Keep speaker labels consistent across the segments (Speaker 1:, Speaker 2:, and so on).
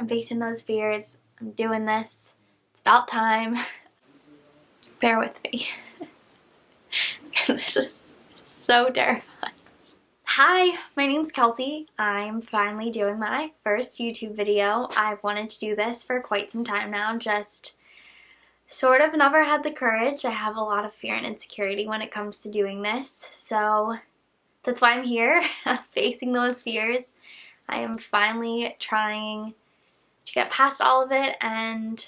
Speaker 1: I'm facing those fears. I'm doing this. It's about time. Bear with me. This is so terrifying. Hi, my name's Kelsey. I'm finally doing my first YouTube video. I've wanted to do this for quite some time now, just sort of never had the courage. I have a lot of fear and insecurity when it comes to doing this, so that's why I'm here, facing those fears. I am finally trying to get past all of it, and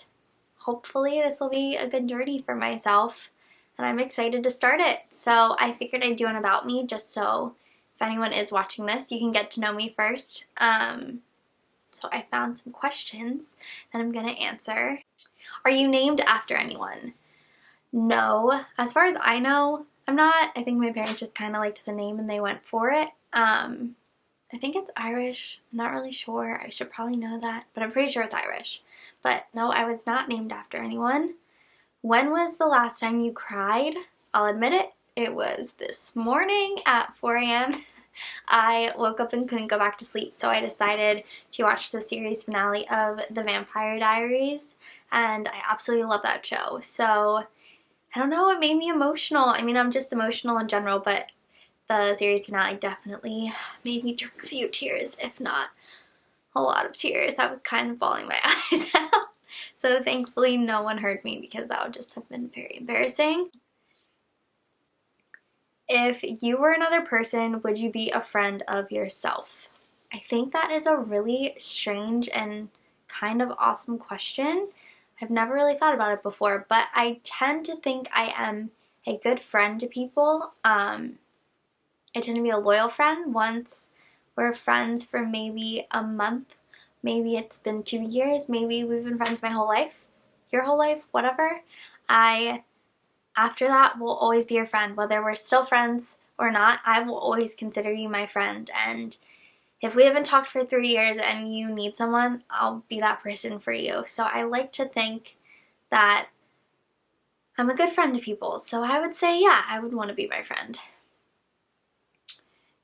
Speaker 1: hopefully this will be a good journey for myself, and I'm excited to start it. So I figured I'd do an about me just so if anyone is watching this, you can get to know me first. So I found some questions that I'm going to answer. Are you named after anyone? No. As far as I know, I'm not. I think my parents just kind of liked the name and they went for it. I think it's Irish. I'm not really sure. I should probably know that, but I'm pretty sure it's Irish. But no, I was not named after anyone. When was the last time you cried? I'll admit it. It was this morning at 4 a.m. I woke up and couldn't go back to sleep, so I decided to watch the series finale of The Vampire Diaries, and I absolutely love that show. So, I don't know, it made me emotional. I mean, I'm just emotional in general, but the series finale definitely made me jerk a few tears, if not a lot of tears. I was kind of bawling my eyes out. So thankfully no one heard me because that would just have been very embarrassing. If you were another person, would you be a friend of yourself? I think that is a really strange and kind of awesome question. I've never really thought about it before, but I tend to think I am a good friend to people. I tend to be a loyal friend. Once we're friends for maybe a month, maybe it's been 2 years, maybe we've been friends my whole life, your whole life, whatever. After that, will always be your friend. Whether we're still friends or not, I will always consider you my friend. And if we haven't talked for 3 years and you need someone, I'll be that person for you. So I like to think that I'm a good friend to people. So I would say, yeah, I would want to be my friend.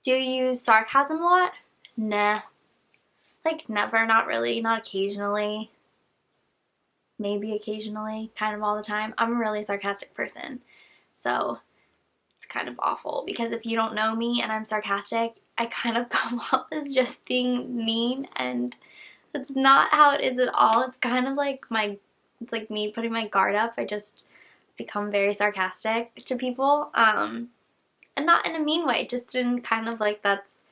Speaker 1: Do you use sarcasm a lot? Nah. Like never, not really, not occasionally. Maybe occasionally, kind of all the time. I'm a really sarcastic person, so it's kind of awful because if you don't know me and I'm sarcastic, I kind of come off as just being mean, and that's not how it is at all. It's kind of like it's like me putting my guard up. I just become very sarcastic to people, and not in a mean way, just in kind of like that's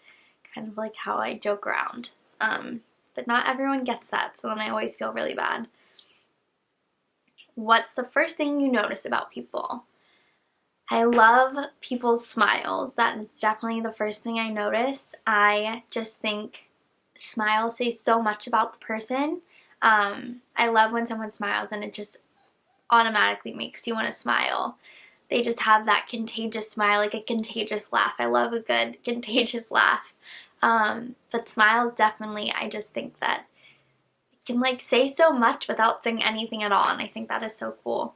Speaker 1: kind of like how I joke around. But not everyone gets that, so then I always feel really bad. What's the first thing you notice about people? I love people's smiles. That is definitely the first thing I notice. I just think smiles say so much about the person. I love when someone smiles and it just automatically makes you want to smile. They just have that contagious smile, like a contagious laugh. I love a good contagious laugh. But smiles definitely, I just think that can like say so much without saying anything at all, and I think that is so cool.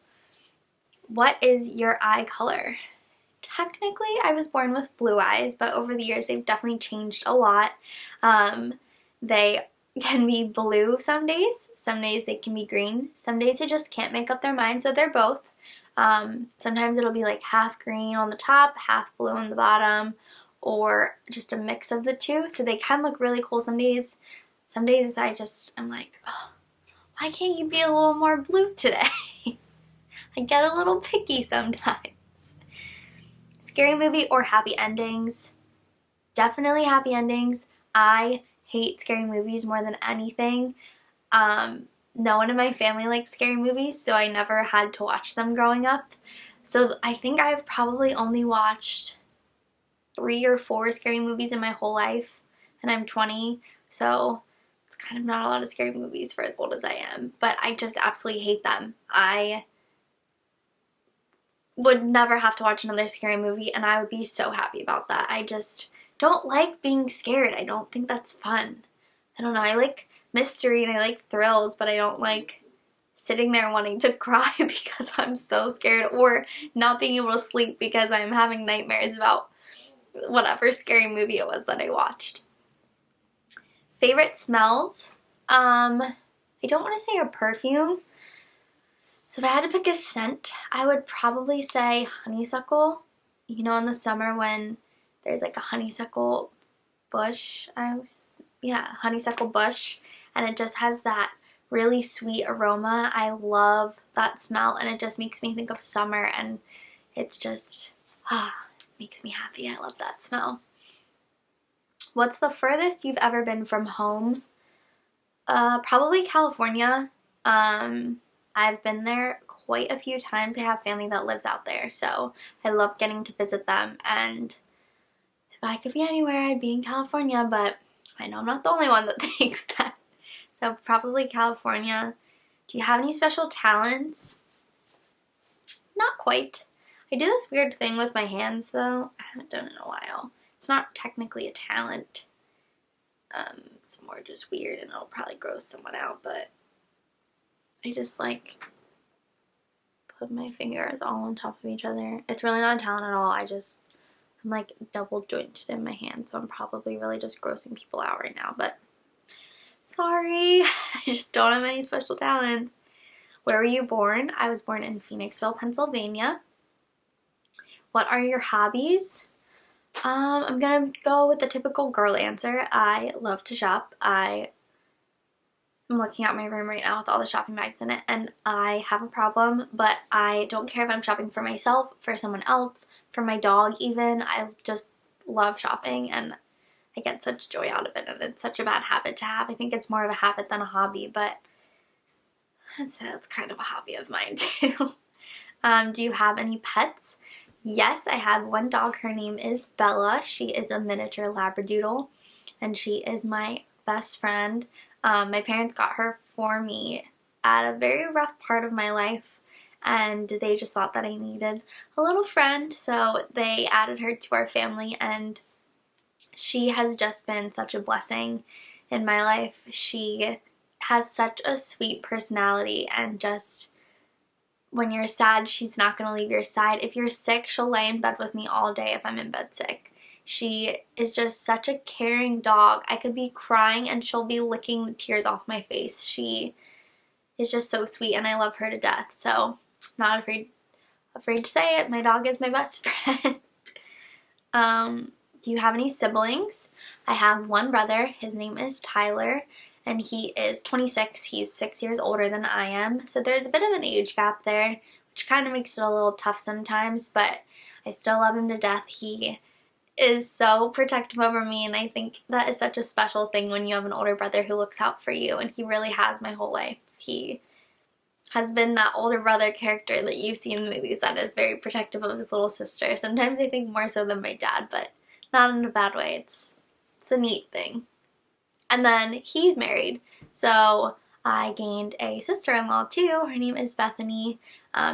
Speaker 1: What is your eye color? Technically, I was born with blue eyes, but over the years they've definitely changed a lot. They can be blue some days they can be green, some days they just can't make up their mind, so they're both. Sometimes it'll be like half green on the top, half blue on the bottom, or just a mix of the two, so they can look really cool some days. Some days I'm like, oh, why can't you be a little more blue today? I get a little picky sometimes. Scary movie or happy endings? Definitely happy endings. I hate scary movies more than anything. No one in my family likes scary movies, so I never had to watch them growing up. So I think I've probably only watched 3 or 4 scary movies in my whole life, and I'm 20, so it's kind of not a lot of scary movies for as old as I am, but I just absolutely hate them. I would never have to watch another scary movie, and I would be so happy about that. I just don't like being scared. I don't think that's fun. I don't know, I like mystery and I like thrills, but I don't like sitting there wanting to cry because I'm so scared, or not being able to sleep because I'm having nightmares about whatever scary movie it was that I watched. Favorite smells? I don't want to say a perfume. So if I had to pick a scent, I would probably say honeysuckle. You know, in the summer when there's like a honeysuckle bush, honeysuckle bush, and it just has that really sweet aroma. I love that smell, and it just makes me think of summer, and it's just, makes me happy. I love that smell. What's the furthest you've ever been from home? Probably California. I've been there quite a few times. I have family that lives out there, so I love getting to visit them, and if I could be anywhere, I'd be in California, but I know I'm not the only one that thinks that. So probably California. Do you have any special talents? Not quite. I do this weird thing with my hands, though. I haven't done it in a while. It's not technically a talent. It's more just weird, and it'll probably gross someone out, but I just like put my fingers all on top of each other. It's really not a talent at all. I'm like double jointed in my hand, so I'm probably really just grossing people out right now, but sorry. I just don't have any special talents. Where were you born? I was born in Phoenixville, Pennsylvania. What are your hobbies? I'm gonna go with the typical girl answer. I love to shop. I'm looking at my room right now with all the shopping bags in it, and I have a problem, but I don't care if I'm shopping for myself, for someone else, for my dog even. I just love shopping, and I get such joy out of it, and it's such a bad habit to have. I think it's more of a habit than a hobby, but that's kind of a hobby of mine too. Do you have any pets? Yes, I have one dog. Her name is Bella. She is a miniature Labradoodle, and she is my best friend. My parents got her for me at a very rough part of my life, and they just thought that I needed a little friend, so they added her to our family, and she has just been such a blessing in my life. She has such a sweet personality, and just when you're sad, she's not going to leave your side. If you're sick, she'll lay in bed with me all day if I'm in bed sick. She is just such a caring dog. I could be crying and she'll be licking the tears off my face. She is just so sweet, and I love her to death. So I'm not afraid to say it. My dog is my best friend. Do you have any siblings? I have one brother. His name is Tyler, and he is 26. He's 6 years older than I am. So there's a bit of an age gap there, which kind of makes it a little tough sometimes, but I still love him to death. He is so protective over me, and I think that is such a special thing when you have an older brother who looks out for you, and he really has my whole life. He has been that older brother character that you see in the movies that is very protective of his little sister. Sometimes I think more so than my dad, but not in a bad way. It's a neat thing. And then he's married, so I gained a sister-in-law too. Her name is Bethany.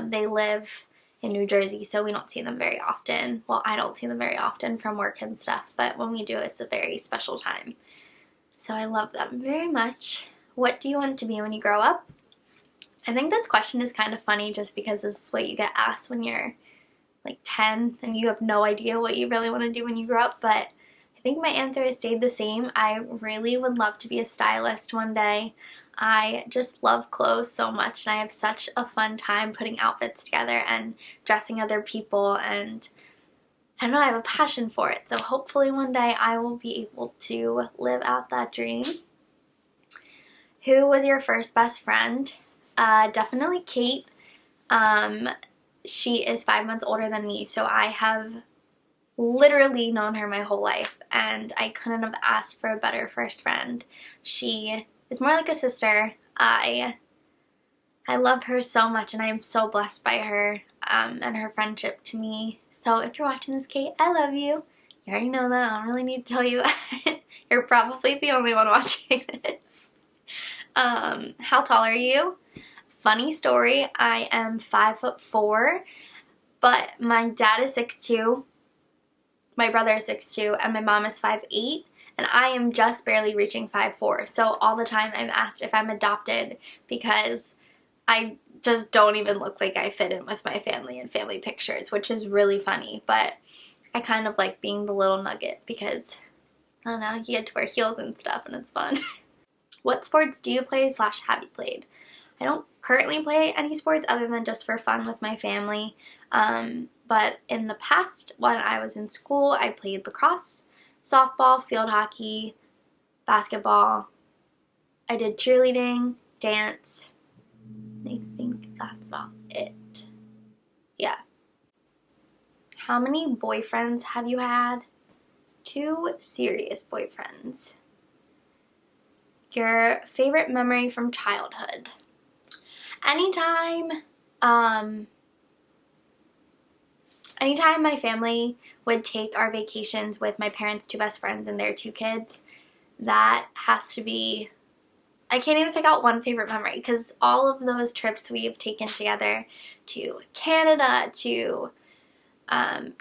Speaker 1: They live in New Jersey, so we don't see them very often. Well, I don't see them very often from work and stuff, but when we do, it's a very special time. So I love them very much. What do you want to be when you grow up? I think this question is kind of funny just because this is what you get asked when you're like 10 and you have no idea what you really want to do when you grow up, but I think my answer has stayed the same. I really would love to be a stylist one day. I just love clothes so much, and I have such a fun time putting outfits together and dressing other people, and I don't know, I have a passion for it. So hopefully one day I will be able to live out that dream. Who was your first best friend? Definitely Kate. She is 5 months older than me, so I have literally known her my whole life, and I couldn't have asked for a better first friend. She is more like a sister. I love her so much, and I am so blessed by her and her friendship to me. So if you're watching this, Kate, I love you. You already know that. I don't really need to tell you that. You're probably the only one watching this. How tall are you? Funny story, I am 5'4", but my dad is 6'2", my brother is 6'2", and my mom is 5'8", and I am just barely reaching 5'4". So all the time I'm asked if I'm adopted because I just don't even look like I fit in with my family in family pictures, which is really funny, but I kind of like being the little nugget because, I don't know, you get to wear heels and stuff and it's fun. What sports do you play / have you played? I don't currently play any sports other than just for fun with my family. But in the past, when I was in school, I played lacrosse, softball, field hockey, basketball. I did cheerleading, dance. I think that's about it. Yeah. How many boyfriends have you had? 2 serious boyfriends. Your favorite memory from childhood? Anytime my family would take our vacations with my parents' 2 best friends and their 2 kids, that has to be, I can't even pick out one favorite memory because all of those trips we have taken together to Canada, to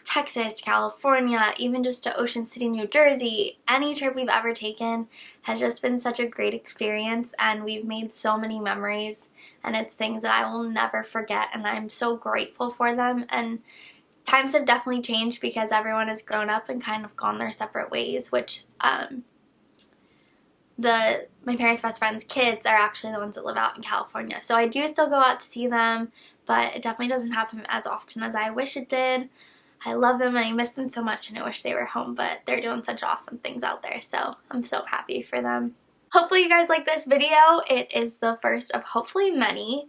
Speaker 1: Texas, to California, even just to Ocean City, New Jersey, any trip we've ever taken has just been such a great experience, and we've made so many memories, and it's things that I will never forget, and I'm so grateful for them. And times have definitely changed because everyone has grown up and kind of gone their separate ways, which my parents' best friends' kids are actually the ones that live out in California. So I do still go out to see them, but it definitely doesn't happen as often as I wish it did. I love them and I miss them so much and I wish they were home, but they're doing such awesome things out there, so I'm so happy for them. Hopefully you guys like this video. It is the first of hopefully many.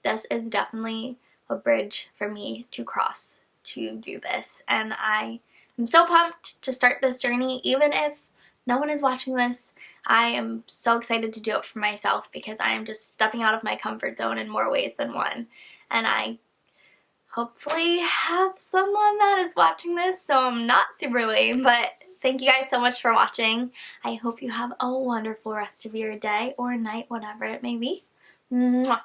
Speaker 1: This is definitely a bridge for me to cross to do this, and I am so pumped to start this journey. Even if no one is watching this, I am so excited to do it for myself because I am just stepping out of my comfort zone in more ways than one, and I hopefully have someone that is watching this, so I'm not super lame. But thank you guys so much for watching. I hope you have a wonderful rest of your day or night, whatever it may be. Mwah.